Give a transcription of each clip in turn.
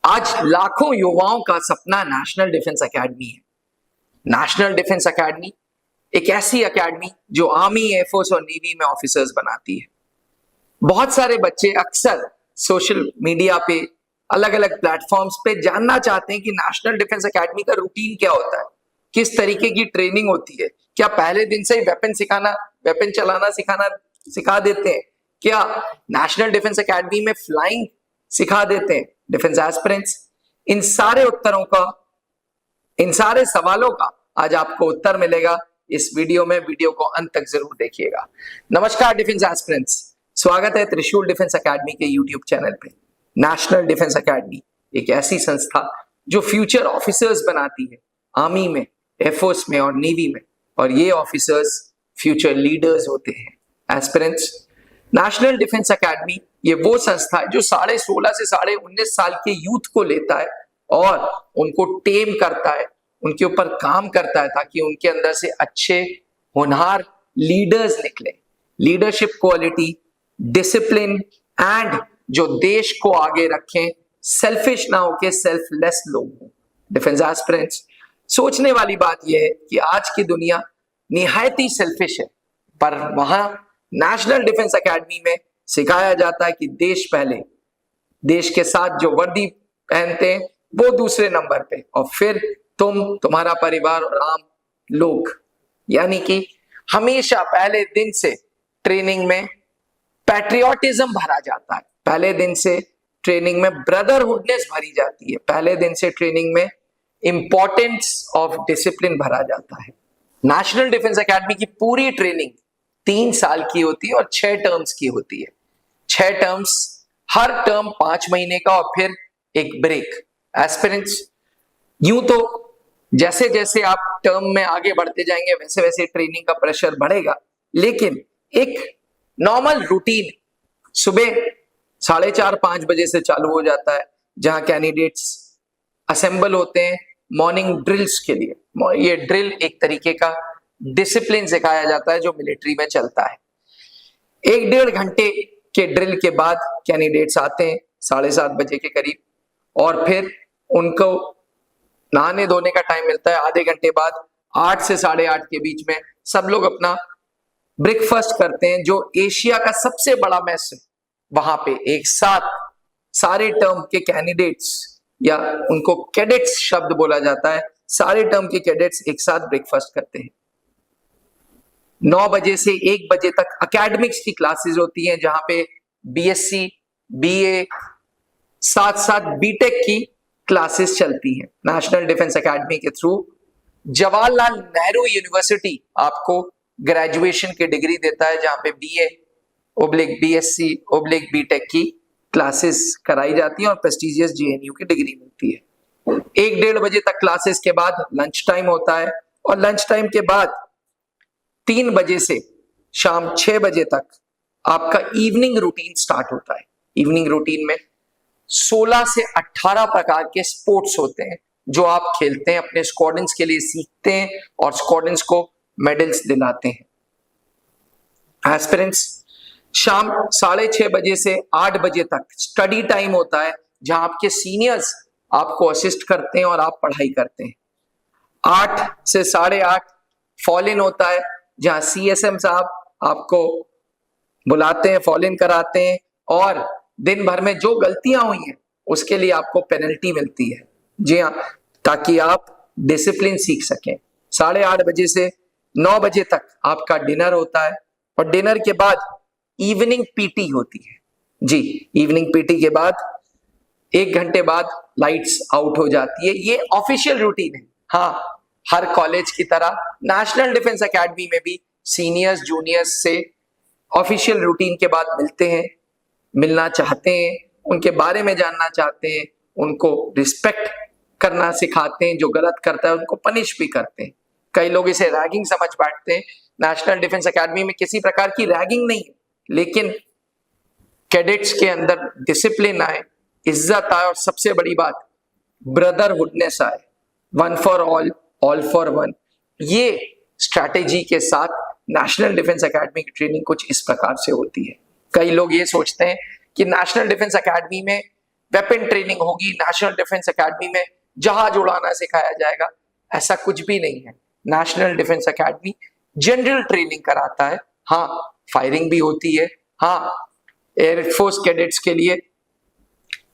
आज लाखों युवाओं का सपना नेशनल डिफेंस एकेडमी है। नेशनल डिफेंस एकेडमी एक ऐसी एकेडमी जो आर्मी, एयरफोर्स और नेवी में ऑफिसर्स बनाती है। बहुत सारे बच्चे अक्सर सोशल मीडिया पे, अलग अलग प्लेटफॉर्म्स पे जानना चाहते हैं कि नेशनल डिफेंस एकेडमी का रूटीन क्या होता है, किस तरीके की ट्रेनिंग होती है, क्या पहले दिन से ही वेपन चलाना सिखा देते हैं, क्या नेशनल डिफेंस एकेडमी में फ्लाइंग सिखा देते हैं डिफेंस एस्पिरेंट्स। इन सारे सवालों का आज आपको उत्तर मिलेगा इस वीडियो में। वीडियो को अंत तक जरूर देखिएगा। नमस्कार डिफेंस एस्पिरेंट्स, स्वागत है त्रिशूल डिफेंस एकेडमी के यूट्यूब चैनल पे। नेशनल डिफेंस एकेडमी एक ऐसी संस्था जो फ्यूचर ऑफिसर्स बनाती है, आर्मी में, एयरफोर्स में और नेवी में, और ये ऑफिसर्स फ्यूचर लीडर्स होते हैं। एस्पिरेंट्स, नेशनल डिफेंस एकेडमी ये वो संस्था है जो 16.5 से 19.5 साल के यूथ को लेता है और उनको टेम करता है, उनके ऊपर काम करता है ताकि उनके अंदर से अच्छे होनहार लीडर्स निकले। लीडरशिप क्वालिटी, डिसिप्लिन एंड जो देश को आगे रखें, सेल्फिश ना होके सेल्फलेस लोग हों। डिफेंस एस्पिरेंट्स, सोचने वाली बात यह है कि आज की दुनिया निहायत ही सेल्फिश है, पर वहां नेशनल डिफेंस एकेडमी में सिखाया जाता है कि देश पहले, देश के साथ जो वर्दी पहनते हैं वो दूसरे नंबर पे, और फिर तुम्हारा परिवार और आम लोग। यानी कि हमेशा पहले दिन से ट्रेनिंग में पैट्रियोटिज्म भरा जाता है, पहले दिन से ट्रेनिंग में ब्रदरहुडनेस भरी जाती है, पहले दिन से ट्रेनिंग में इंपॉर्टेंस ऑफ डिसिप्लिन भरा जाता है। नेशनल डिफेंस एकेडमी की पूरी ट्रेनिंग 3 साल की होती है और 6 टर्म्स की होती है। 6 टर्म्स, हर टर्म 5 महीने का और फिर एक ब्रेक। एस्पिरेंट्स, यूं तो जैसे जैसे आप टर्म में आगे बढ़ते जाएंगे वैसे वैसे ट्रेनिंग का प्रेशर बढ़ेगा, लेकिन एक नॉर्मल रूटीन सुबह 4:30-5 बजे से चालू हो जाता है, जहां कैंडिडेट्स असेंबल होते हैं मॉर्निंग ड्रिल्स के लिए। ये ड्रिल एक तरीके का डिसिप्लिन सिखाया जाता है जो मिलिट्री में चलता है। 1-1.5 घंटे के ड्रिल के बाद कैंडिडेट्स आते हैं 7:30 बजे के करीब, और फिर उनको नहाने धोने का टाइम मिलता है। आधे घंटे बाद 8 से 8:30 के बीच में सब लोग अपना ब्रेकफास्ट करते हैं, जो एशिया का सबसे बड़ा मेस है। वहां पे एक साथ सारे टर्म के कैंडिडेट्स, या उनको कैडेट्स शब्द बोला जाता है, सारे टर्म के कैडेट्स एक साथ ब्रेकफास्ट करते हैं। 9 बजे से 1 बजे तक एकेडमिक्स की क्लासेस होती हैं, जहां पे बीएससी, बीए, साथ साथ बीटेक की क्लासेस चलती हैं। नेशनल डिफेंस एकेडमी के थ्रू जवाहरलाल नेहरू यूनिवर्सिटी आपको ग्रेजुएशन की डिग्री देता है, जहां पे BA/BSc/बीटेक की क्लासेस कराई जाती हैं और प्रेस्टिजियस जेएनयू की डिग्री मिलती है। 1-1.5 बजे तक क्लासेस के बाद लंच टाइम होता है, और लंच टाइम के बाद 3 बजे से शाम 6 बजे तक आपका इवनिंग रूटीन स्टार्ट होता है। इवनिंग रूटीन में 16 से 18 प्रकार के स्पोर्ट्स होते हैं जो आप खेलते हैं, अपने स्क्वाड्रंस के लिए सीखते हैं और स्क्वाड्रंस को मेडल्स दिलाते हैं। एस्पिरेंट्स, शाम 6:30 बजे से 8 बजे तक स्टडी टाइम होता है, जहां आपके सीनियर्स आपको असिस्ट करते हैं और आप पढ़ाई करते हैं। 8 से 8:30 फॉल इन होता है, जहां सीएसएम साहब आपको बुलाते हैं, फॉल इन कराते हैं, और दिन भर में जो गलतियां हुई हैं उसके लिए आपको पेनल्टी मिलती है। जी हाँ, ताकि आप डिसिप्लिन सीख सकें। 8:30 बजे से 9 बजे तक आपका डिनर होता है, और डिनर के बाद इवनिंग पीटी होती है। जी, इवनिंग पीटी के बाद 1 घंटे बाद लाइट्स आउट हो जाती है। ये ऑफिशियल रूटीन है। हाँ, हर कॉलेज की तरह नेशनल डिफेंस एकेडमी में भी सीनियर्स जूनियर्स से ऑफिशियल रूटीन के बाद मिलते हैं, मिलना चाहते हैं, उनके बारे में जानना चाहते हैं, उनको रिस्पेक्ट करना सिखाते हैं, जो गलत करता है उनको पनिश भी करते हैं। कई लोग इसे रैगिंग समझ बैठते हैं। नेशनल डिफेंस एकेडमी में किसी प्रकार की रैगिंग नहीं है, लेकिन कैडेट्स के अंदर डिसिप्लिन आए, इज्जत आए, और सबसे बड़ी बात ब्रदरहुडनेस आए। 1 for all, all for one. ये स्ट्रैटेजी के साथ नेशनल डिफेंस एकेडमी की ट्रेनिंग कुछ इस प्रकार से होती है। कई लोग ये सोचते हैं कि नेशनल डिफेंस एकेडमी में वेपन ट्रेनिंग होगी नेशनल डिफेंस एकेडमी में, जहाज उड़ाना सिखाया जाएगा, ऐसा कुछ भी नहीं है। National defence academy general training कराता है। हाँ, फायरिंग भी होती है, हाँ, एयरफोर्स कैडेट्स के लिए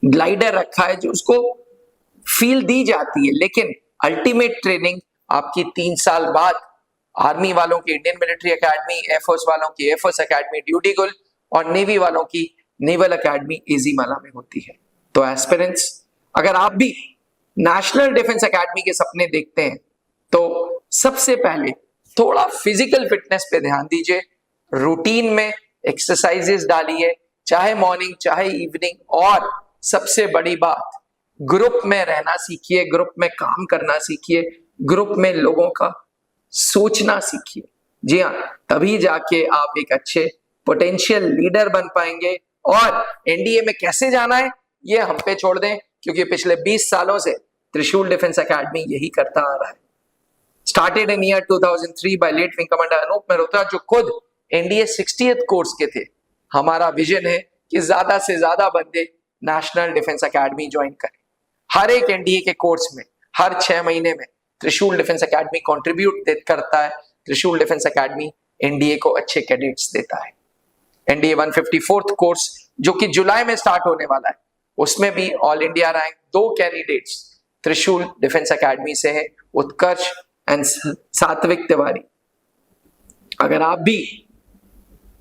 ग्लाइडर रखा है जो उसको फील दी जाती है, लेकिन अल्टीमेट ट्रेनिंग आपकी 3 साल बाद आर्मी वालों की इंडियन मिलिट्री एकेडमी, एयरफोर्स वालों की एयरफोर्स एकेडमी ड्यूटीगुल और नेवी वालों की नेवल एकेडमी एजीमाला में होती है। तो एस्पिरेंट्स, अगर आप भी नेशनल डिफेंस एकेडमी के सपने देखते हैं तो सबसे पहले थोड़ा फिजिकल फिटनेस पे ध्यान दीजिए, रूटीन में एक्सरसाइजेस डालिए, चाहे मॉर्निंग चाहे इवनिंग, और सबसे बड़ी बात, ग्रुप में रहना सीखिए, ग्रुप में काम करना सीखिए, ग्रुप में लोगों का सोचना सीखिए। जी हाँ, तभी जाके आप एक अच्छे पोटेंशियल लीडर बन पाएंगे। और एनडीए में कैसे जाना है ये हम पे छोड़ दें, क्योंकि पिछले 20 सालों से त्रिशूल डिफेंस एकेडमी यही करता आ रहा है। Started in year 2003 by late wing commander Anup Mehrotra, जो खुद एनडीए 60th कोर्स के थे। हमारा विजन है कि ज्यादा से ज्यादा बंदे नेशनल डिफेंस एकेडमी ज्वाइन करें। हर एक एनडीए के कोर्स में हर 6 महीने में त्रिशूल डिफेंस एकेडमी कंट्रीब्यूट करता है। त्रिशूल डिफेंस एकेडमी एनडीए को अच्छे कैडेट्स देता है। एनडीए 154th कोर्स जो कि जुलाई में स्टार्ट होने वाला है, उसमें भी ऑल इंडिया रैंक 2 कैंडिडेट्स त्रिशूल डिफेंस एकेडमी से है, उत्कर्ष एंड सात्विक तिवारी। अगर आप भी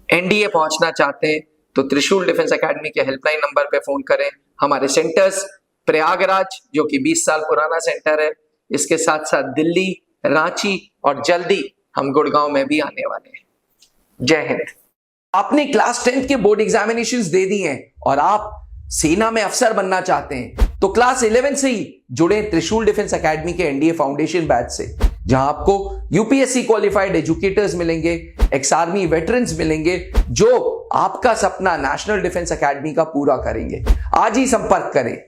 एनडीए पहुंचना चाहते हैं तो त्रिशूल डिफेंस एकेडमी के हेल्पलाइन नंबर पे फोन करें। हमारे सेंटर्स प्रयागराज जो कि 20 साल पुराना सेंटर है, इसके साथ साथ दिल्ली, रांची और जल्दी हम गुड़गांव में भी आने वाले हैं। जय हिंद। आपने क्लास 10th के बोर्ड एग्जामिनेशंस दे दिए हैं और आप सेना में अफसर बनना चाहते हैं तो क्लास 11 से ही जुड़े त्रिशूल डिफेंस एकेडमी के एनडीए फाउंडेशन बैच से, जहां आपको यूपीएससी क्वालिफाइड एजुकेटर्स मिलेंगे, एक्स आर्मी वेटरन्स मिलेंगे, जो आपका सपना नेशनल डिफेंस एकेडमी का पूरा करेंगे। आज ही संपर्क करें।